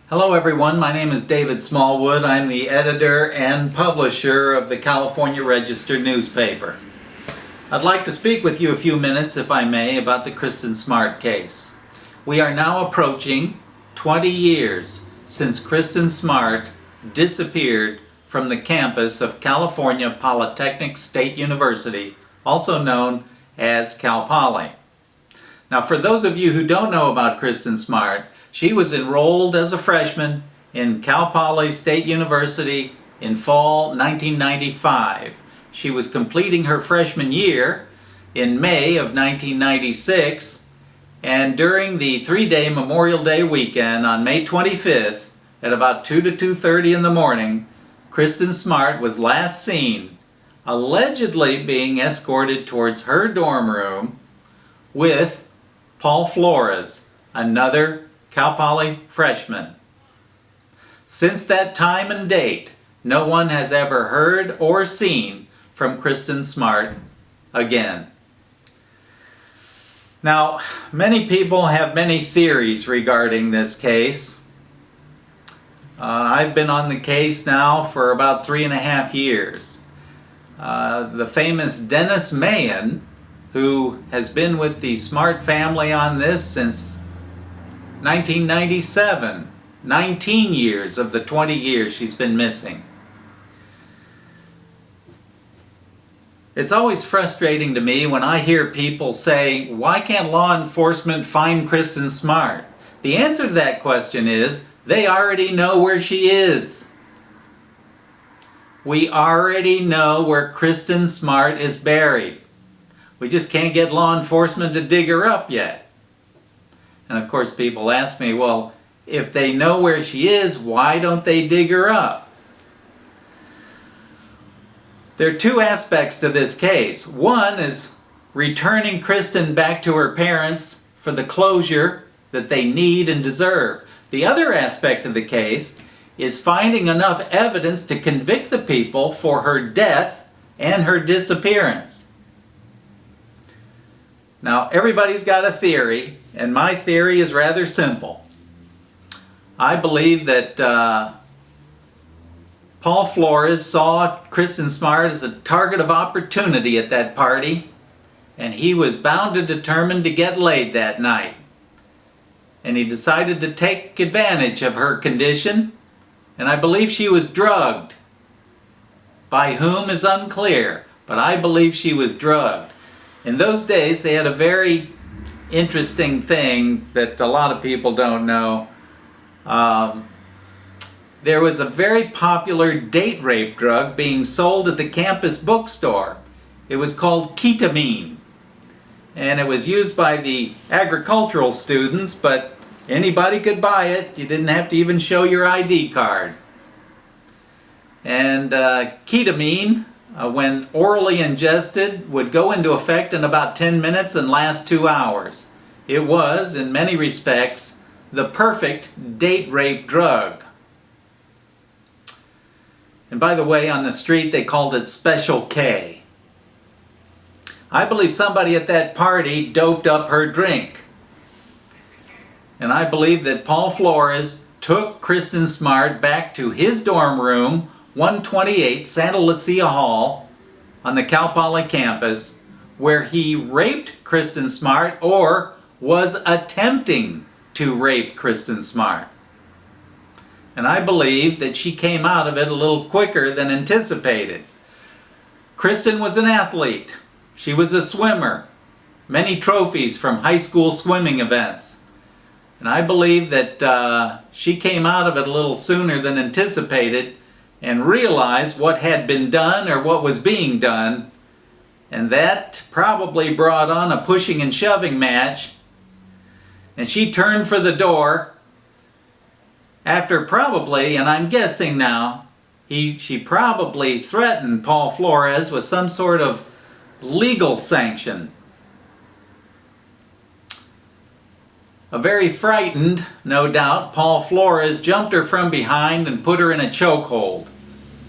Hello everyone, my name is David Smallwood. I'm the editor and publisher of the California Register newspaper. I'd like to speak with you a few minutes, if I may, about the Kristin Smart case. We are now approaching 20 years since Kristin Smart disappeared from the campus of California Polytechnic State University, also known as Cal Poly. Now, for those of you who don't know about Kristin Smart, she was enrolled as a freshman in Cal Poly State University in fall 1995. She was completing her freshman year in May of 1996, and during the three-day Memorial Day weekend on May 25th at about 2 to 2:30 in the morning, Kristin Smart was last seen allegedly being escorted towards her dorm room with Paul Flores, another Cal Poly freshman. Since that time and date, no one has ever heard or seen from Kristin Smart again. Now, many people have many theories regarding this case. I've been on the case now for about 3.5 years. The famous Dennis Mahan, who has been with the Smart family on this since 1997, 19 years of the 20 years she's been missing. It's always frustrating to me when I hear people say, why can't law enforcement find Kristin Smart? The answer to that question is, they already know where she is. We already know where Kristin Smart is buried. We just can't get law enforcement to dig her up yet. And of course people ask me, well, if they know where she is, why don't they dig her up? There are two aspects to this case. One is returning Kristin back to her parents for the closure that they need and deserve. The other aspect of the case is finding enough evidence to convict the people for her death and her disappearance. Now, everybody's got a theory, and my theory is rather simple. I believe that Paul Flores saw Kristin Smart as a target of opportunity at that party, and he was bound and determined to get laid that night. And he decided to take advantage of her condition, and I believe she was drugged. By whom is unclear, but I believe she was drugged. In those days, they had a very interesting thing that a lot of people don't know. There was a very popular date rape drug being sold at the campus bookstore. It was called ketamine. And it was used by the agricultural students, but anybody could buy it. You didn't have to even show your ID card. And ketamine, when orally ingested, would go into effect in about 10 minutes and last 2 hours. It was, in many respects, the perfect date rape drug. And by the way, on the street they called it Special K. I believe somebody at that party doped up her drink. And I believe that Paul Flores took Kristin Smart back to his dorm room, 128 Santa Lucia Hall on the Cal Poly campus, where he raped Kristin Smart, or was attempting to rape Kristin Smart. And I believe that she came out of it a little quicker than anticipated. Kristin was an athlete. She was a swimmer. Many trophies from high school swimming events. And I believe that she came out of it a little sooner than anticipated and realized what had been done or what was being done, and that probably brought on a pushing and shoving match, and she turned for the door after probably, and I'm guessing now, she probably threatened Paul Flores with some sort of legal sanction. A very frightened, no doubt, Paul Flores jumped her from behind and put her in a chokehold,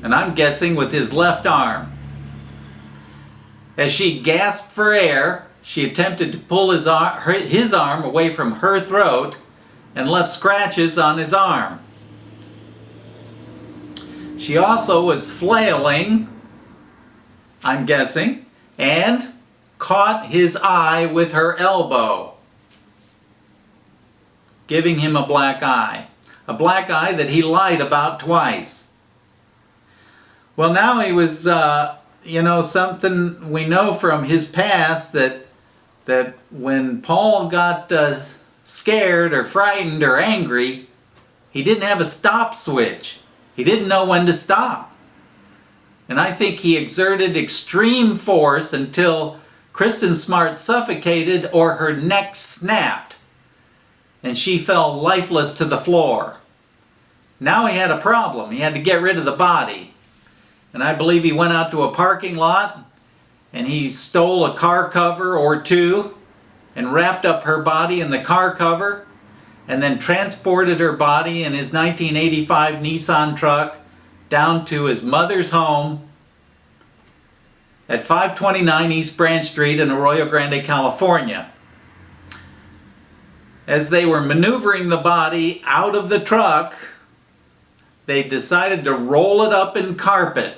and I'm guessing with his left arm. As she gasped for air, she attempted to pull his arm away from her throat and left scratches on his arm. She also was flailing, I'm guessing, and caught his eye with her elbow, giving him a black eye. A black eye that he lied about twice. Well, now he was, something we know from his past that when Paul got scared or frightened or angry, he didn't have a stop switch. He didn't know when to stop. And I think he exerted extreme force until Kristin Smart suffocated or her neck snapped and she fell lifeless to the floor. Now he had a problem. He had to get rid of the body. And I believe he went out to a parking lot and he stole a car cover or two and wrapped up her body in the car cover and then transported her body in his 1985 Nissan truck down to his mother's home at 529 East Branch Street in Arroyo Grande, California. As they were maneuvering the body out of the truck, they decided to roll it up in carpet.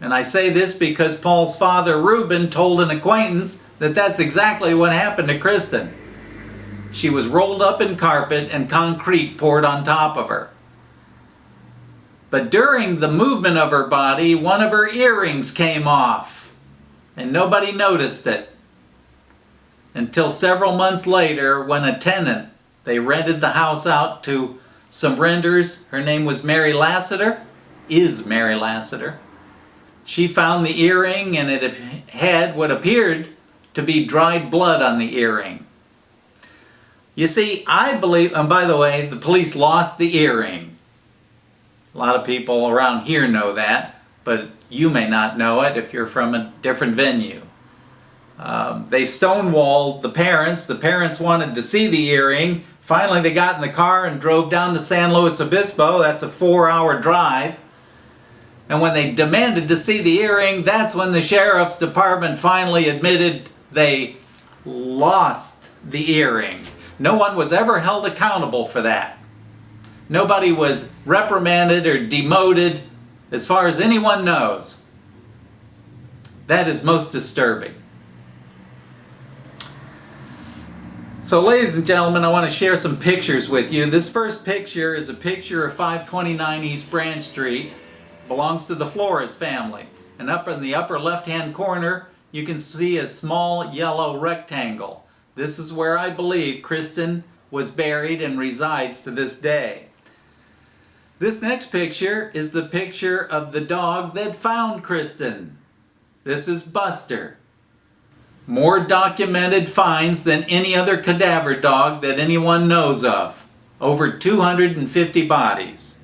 And I say this because Paul's father, Reuben, told an acquaintance that that's exactly what happened to Kristin. She was rolled up in carpet and concrete poured on top of her. But during the movement of her body, one of her earrings came off, and nobody noticed it until several months later when a tenant, they rented the house out to some renters. Her name was Mary Lassiter, is Mary Lassiter. She found the earring and it had what appeared to be dried blood on the earring. You see, I believe, and by the way, the police lost the earring. A lot of people around here know that, but you may not know it if you're from a different venue. They stonewalled the parents. The parents wanted to see the earring. Finally, they got in the car and drove down to San Luis Obispo. That's a 4-hour drive. And when they demanded to see the earring, that's when the sheriff's department finally admitted they lost the earring. No one was ever held accountable for that. Nobody was reprimanded or demoted, as far as anyone knows. That is most disturbing. So, ladies and gentlemen, I want to share some pictures with you. This first picture is a picture of 529 East Branch Street. Belongs to the Flores family. And up in the upper left-hand corner, you can see a small yellow rectangle. This is where I believe Kristin was buried and resides to this day. This next picture is the picture of the dog that found Kristin. This is Buster. More documented finds than any other cadaver dog that anyone knows of. Over 250 bodies.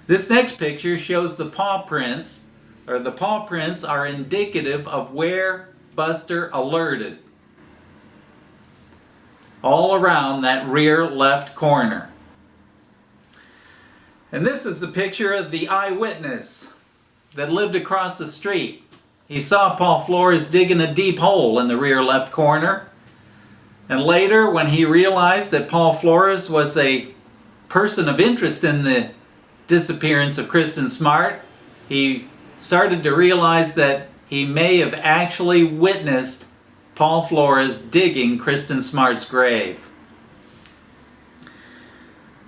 This next picture shows the paw prints, or the paw prints are indicative of where Buster alerted. All around that rear left corner. And this is the picture of the eyewitness that lived across the street. He saw Paul Flores digging a deep hole in the rear left corner. And later, when he realized that Paul Flores was a person of interest in the disappearance of Kristin Smart, he started to realize that he may have actually witnessed Paul Flores digging Kristin Smart's grave.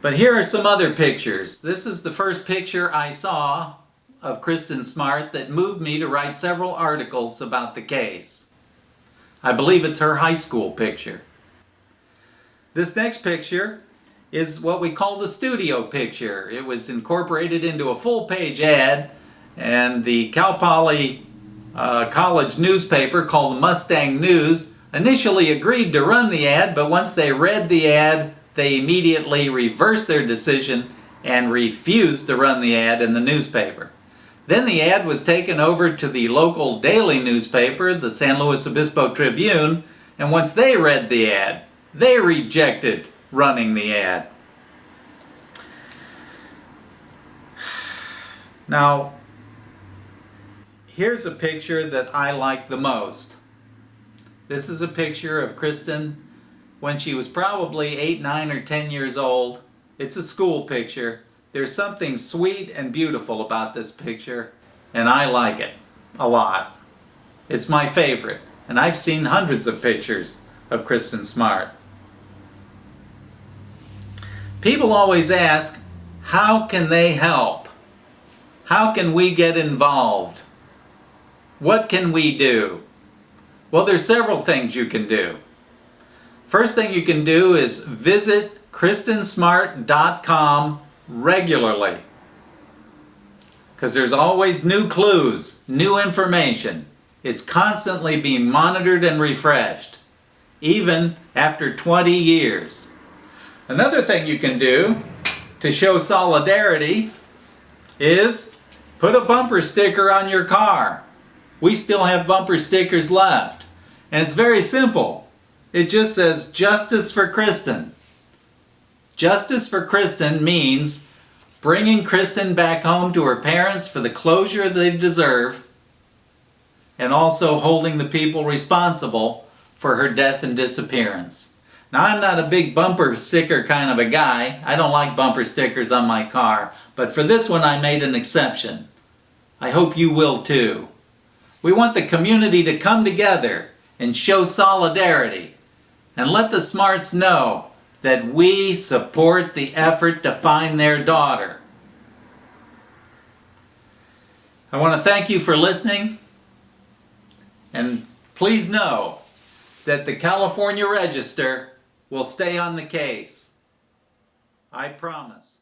But here are some other pictures. This is the first picture I saw of Kristin Smart that moved me to write several articles about the case. I believe it's her high school picture. This next picture is what we call the studio picture. It was incorporated into a full-page ad, and the Cal Poly college newspaper called the Mustang News initially agreed to run the ad, but once they read the ad, they immediately reversed their decision and refused to run the ad in the newspaper. Then the ad was taken over to the local daily newspaper, the San Luis Obispo Tribune, and once they read the ad, they rejected running the ad. Now, here's a picture that I like the most. This is a picture of Kristin when she was probably 8, 9, or 10 years old. It's a school picture. There's something sweet and beautiful about this picture, and I like it a lot. It's my favorite, and I've seen hundreds of pictures of Kristin Smart. People always ask, how can they help? How can we get involved? What can we do? Well, there's several things you can do. First thing you can do is visit KristinSmart.com regularly, because there's always new clues, new information. It's constantly being monitored and refreshed, even after 20 years. Another thing you can do to show solidarity is put a bumper sticker on your car. We still have bumper stickers left, and it's very simple. It just says, "Justice for Kristin." Justice for Kristin means bringing Kristin back home to her parents for the closure they deserve, and also holding the people responsible for her death and disappearance. Now, I'm not a big bumper sticker kind of a guy. I don't like bumper stickers on my car, but for this one I made an exception. I hope you will too. We want the community to come together and show solidarity and let the Smarts know that we support the effort to find their daughter. I want to thank you for listening, and please know that the California Register will stay on the case. I promise.